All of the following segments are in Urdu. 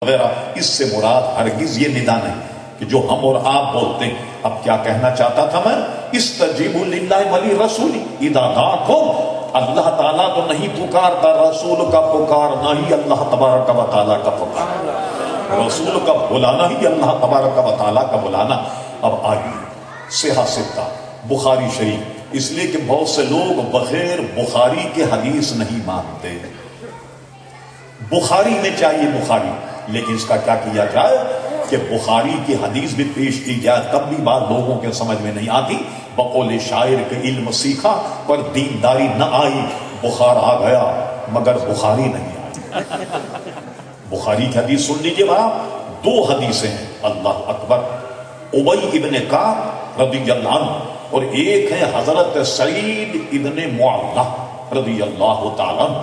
وغیرہ، اس سے مراد ہرگز یہ ندا نہیں کہ جو ہم اور آپ بولتے ہیں۔ اب کیا کہنا چاہتا تھا میں؟ استجیبوا للہ وللرسول اذا دعاکم، اللہ تعالیٰ تو نہیں پکارتا، رسول کا پکارنا ہی اللہ تبارک و تعالیٰ کا پکارنا، رسول کا بلانا ہی اللہ تبارک و تعالیٰ کا بلانا۔ اب آئیے صحیح ستہ بخاری شریف، اس لیے کہ بہت سے لوگ بغیر بخاری کے حدیث نہیں مانتے۔ بخاری میں چاہیے بخاری، لیکن اس کا کیا کیا جائے کہ بخاری کی حدیث بھی پیش کی جائے، تب بھی بات لوگوں کے سمجھ میں نہیں آتی۔ بقول شاعر کے علم سیکھا پر دینداری نہ آئی، بخار آ گیا مگر بخاری نہیں آئی۔ بخاری کی حدیث سن لیجیے بھائی، دو حدیثیں ہیں، اللہ اکبر، ابی ابن کعب رضی اللہ عنہ اور ایک ہے حضرت سعید ابن معلہ رضی اللہ تعالیٰ عنہ۔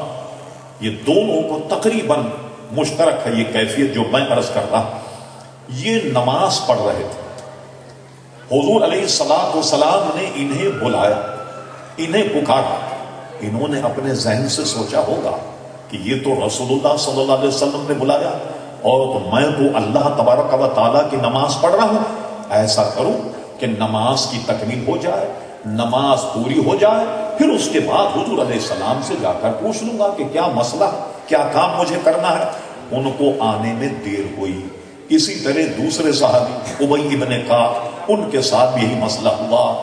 یہ دونوں کو تقریباً مشترک ہے یہ کیفیت جو میں عرض کر رہا۔ یہ نماز پڑھ رہے تھے، حضور علیہ الصلوۃ والسلام نے انہیں بلایا، انہیں پکارا۔ انہوں نے اپنے ذہن سے سوچا ہوگا کہ یہ تو رسول اللہ صلی اللہ علیہ وسلم نے بلایا اور تو میں تو اللہ تبارک و تعالیٰ کی نماز پڑھ رہا ہوں، ایسا کروں کہ نماز کی تکمیل ہو جائے، نماز پوری ہو جائے، پھر اس کے بعد حضور علیہ السلام سے جا کر پوچھ لوں گا کہ کیا مسئلہ ہے، کیا کام مجھے کرنا ہے۔ ان کو آنے میں دیر ہوئی۔ اسی طرح دوسرے صحابی ابی ابن کعب، ان کے ساتھ بھی یہی مسئلہ ہوا۔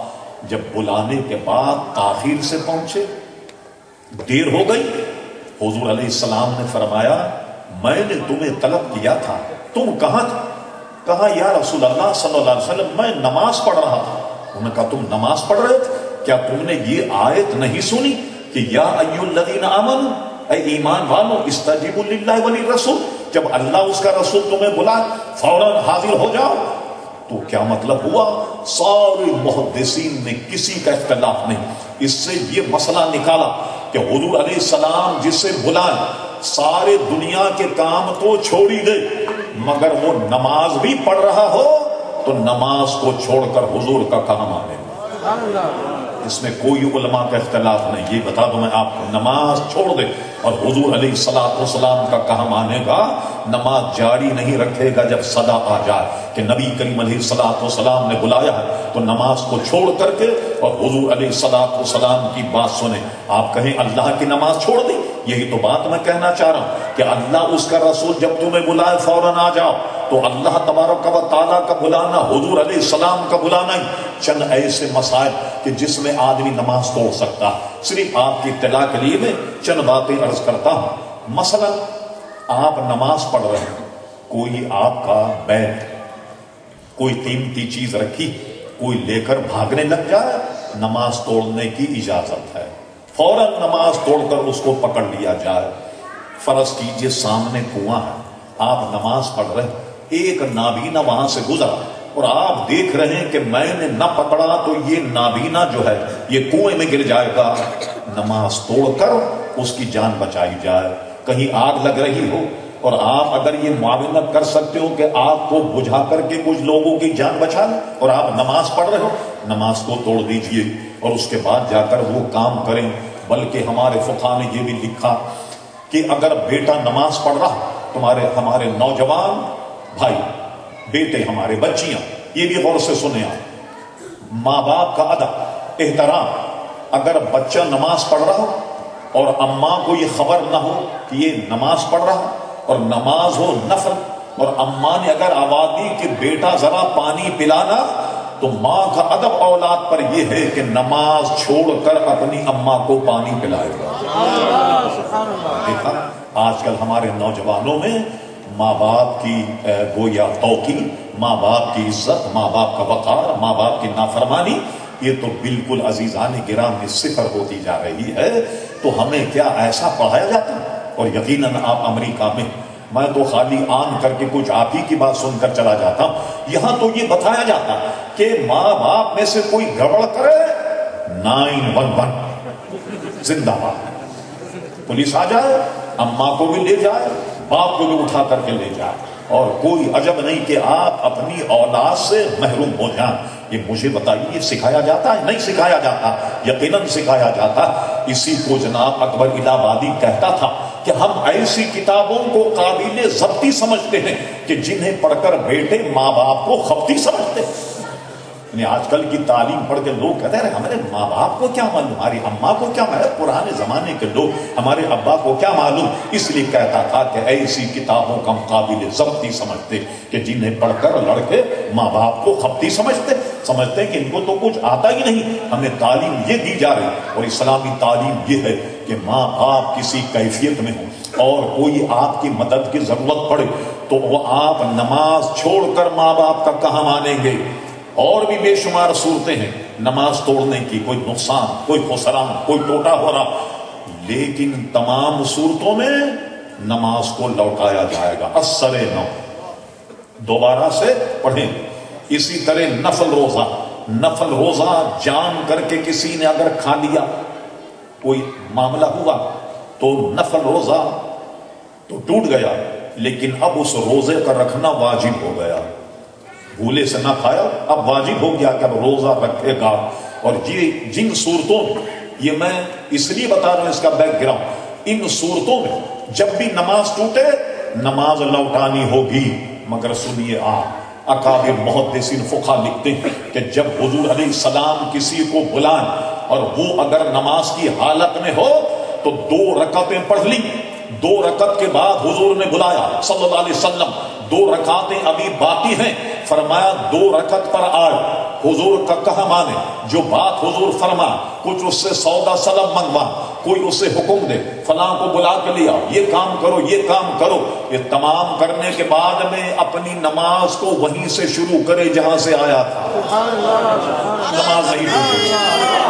جب بلانے کے بعد تاخیر سے پہنچے، دیر ہو گئی، حضور علیہ السلام نے فرمایا میں نے تمہیں طلب کیا تھا، تم کہاں تھے؟ کہا یا رسول اللہ صلی اللہ علیہ وسلم میں نماز پڑھ رہا تھا۔ انہوں نے کہا تم نماز پڑھ رہے تھے؟ کیا تم نے یہ آیت نہیں سنی کہ یا ایھا الذین آمنوا، اے ایمان والو، استجیبوا للہ وللرسول، جب اللہ اس کا رسول تمہیں بلائے فوراً حاضر ہو جاؤ۔ تو کیا مطلب ہوا؟ سارے محدثین میں کسی کا اختلاف نہیں، اس سے یہ مسئلہ نکالا کہ حضور علیہ السلام جسے بلائے سارے دنیا کے کام تو چھوڑ ہی گئے، مگر وہ نماز بھی پڑھ رہا ہو تو نماز کو چھوڑ کر حضور کا کام آنے گا۔ اس میں کوئی علماء کا اختلاف نہیں۔ یہ بتا دوں میں آپ کو، نماز چھوڑ دے اور حضور علیہ الصلوۃ والسلام کا کام آنے گا، نماز جاری نہیں رکھے گا جب صدا آ جائے کہ نبی کریم علیہ الصلوۃ والسلام نے بلایا ہے، تو نماز کو چھوڑ کر کے اور حضور علیہ الصلوۃ والسلام کی بات سنیں۔ آپ کہیں اللہ کی نماز چھوڑ دی، یہی تو بات میں کہنا چاہ رہا ہوں کہ اللہ اس کا رسول جب تمہیں بلائے فوراً آ جاؤ۔ تو اللہ تبارک و تعالیٰ کا بلانا، حضور علیہ السلام کا بلانا ہی چند ایسے مسائل کہ جس میں آدمی نماز توڑ سکتا ہے۔ صرف آپ کی اطلاع کے لیے میں چند باتیں عرض کرتا ہوں۔ مثلا آپ نماز پڑھ رہے ہیں، کوئی آپ کا بیگ، کوئی قیمتی چیز رکھی، کوئی لے کر بھاگنے لگ جائے، نماز توڑنے کی اجازت ہے، فوراً نماز توڑ کر اس کو پکڑ لیا جائے۔ فرض کیجئے سامنے کنواں ہے، آپ نماز پڑھ رہے ہیں، ایک نابینا وہاں سے گزرا اور آپ دیکھ رہے ہیں کہ میں نے نہ پکڑا تو یہ نابینا جو ہے یہ کنویں میں گر جائے گا، نماز توڑ کر اس کی جان بچائی جائے۔ کہیں آگ لگ رہی ہو اور آپ اگر یہ معاونت کر سکتے ہو کہ آگ کو بجھا کر کے کچھ لوگوں کی جان بچا لیں اور آپ نماز پڑھ رہے ہو، نماز کو توڑ دیجئے اور اس کے بعد جا کر وہ کام کریں۔ بلکہ ہمارے فقہاء نے یہ بھی لکھا کہ اگر بیٹا نماز پڑھ رہا، ہمارے نوجوان بھائی، بیٹے ہمارے، بچیاں، یہ بھی غور سے سنیں آپ، ماں باپ کا ادب احترام، اگر بچہ نماز پڑھ رہا ہو اور اماں کو یہ خبر نہ ہو کہ یہ نماز پڑھ رہا اور نماز ہو نفل، اور اماں نے اگر آواز دی کہ بیٹا ذرا پانی پلانا، تو ماں کا ادب اولاد پر یہ ہے کہ نماز چھوڑ کر اپنی اماں کو پانی پلائے گا۔ دیکھا آج کل ہمارے نوجوانوں میں ماں باپ کی گویا توقیر، ماں باپ کی عزت، ماں باپ کا وقار، ماں باپ کی نافرمانی، یہ تو بالکل عزیزان گرامی میں صفر ہوتی جا رہی ہے۔ تو ہمیں کیا ایسا پڑھایا جاتا ہے؟ اور یقیناً آپ امریکہ میں تو خالی آن کر کے کچھ آپ ہی کی بات سن کر چلا جاتا ہوں، یہاں تو یہ بتایا جاتا ہے کہ ماں باپ میں سے کوئی گڑبڑ کرے 911 زندہ باد، پولیس آ جائے، اماں کو بھی لے جائے، باپ کو بھی اٹھا کر کے لے جائے، اور کوئی عجب نہیں کہ آپ اپنی اولاد سے محروم ہو جائیں۔ یہ مجھے بتائیے، یہ سکھایا جاتا ہے؟ نہیں سکھایا جاتا، یقیناً سکھایا جاتا۔ اسی کو جناب اکبر الہ آبادی کہتا تھا کہ ہم ایسی کتابوں کو قابل ضبطی سمجھتے ہیں کہ جنہیں پڑھ کر بیٹے ماں باپ کو خبطی سمجھتے ہیں۔ یعنی آج کل کی تعلیم پڑھ کے لوگ کہتے ہیں ہمارے ماں باپ کو کیا معلوم، ہماری اماں کو کیا معلوم، پرانے زمانے کے لوگ ہمارے ابا کو کیا معلوم۔ اس لیے کہتا تھا کہ ایسی کتابوں کا ہم قابل ضبطی سمجھتے کہ جنہیں پڑھ کر لڑکے ماں باپ کو خبطی سمجھتے ہیں کہ ان کو تو کچھ آتا ہی نہیں۔ ہمیں تعلیم یہ دی جا رہی، اور اسلامی تعلیم یہ ہے کہ ماں باپ کسی کیفیت میں ہوں اور کوئی آپ کی مدد کی ضرورت پڑے تو وہ آپ نماز چھوڑ کر ماں باپ کا کہاں مانیں گے۔ اور بھی بے شمار صورتیں ہیں نماز توڑنے کی، کوئی نقصان، کوئی خسران، کوئی ٹوٹا ہو رہا، لیکن تمام صورتوں میں نماز کو لوٹایا جائے گا۔ اثر نو دوبارہ سے پڑھیں۔ اسی طرح نفل روزہ جان کر کے کسی نے اگر کھا لیا، کوئی معاملہ ہوا تو نفل روزہ تو ٹوٹ گیا، لیکن اب اس روزے کا رکھنا واجب ہو گیا۔ بھولے سے نہ کھایا، اب واجب ہو گیا کہ اب روزہ رکھے گا۔ اور یہ جن صورتوں میں، یہ میں اس لیے بتا رہا ہوں اس کا بیک گراؤنڈ، ان صورتوں میں جب بھی نماز ٹوٹے نماز لوٹانی ہوگی۔ مگر سنیے، آپ اکابر محدثین فقہا لکھتے ہیں کہ جب حضور علیہ السلام کسی کو بلائیں اور وہ اگر نماز کی حالت میں ہو تو 2 رکعتیں پڑھ لی، 2 رکعت کے بعد حضور نے بلایا صلی اللہ علیہ وسلم، 2 رکعتیں ابھی باقی ہیں، فرمایا 2 رکعت پر آئے، حضور کا کہا مانے، جو بات حضور فرما، کچھ اس سے سودا سلب منگوا، کوئی اس سے حکم دے، فلاں کو بلا کے لیا، یہ کام کرو، یہ کام کرو، یہ تمام کرنے کے بعد میں اپنی نماز کو وہیں سے شروع کرے جہاں سے آیا تھا، نماز نہیں ٹوٹے۔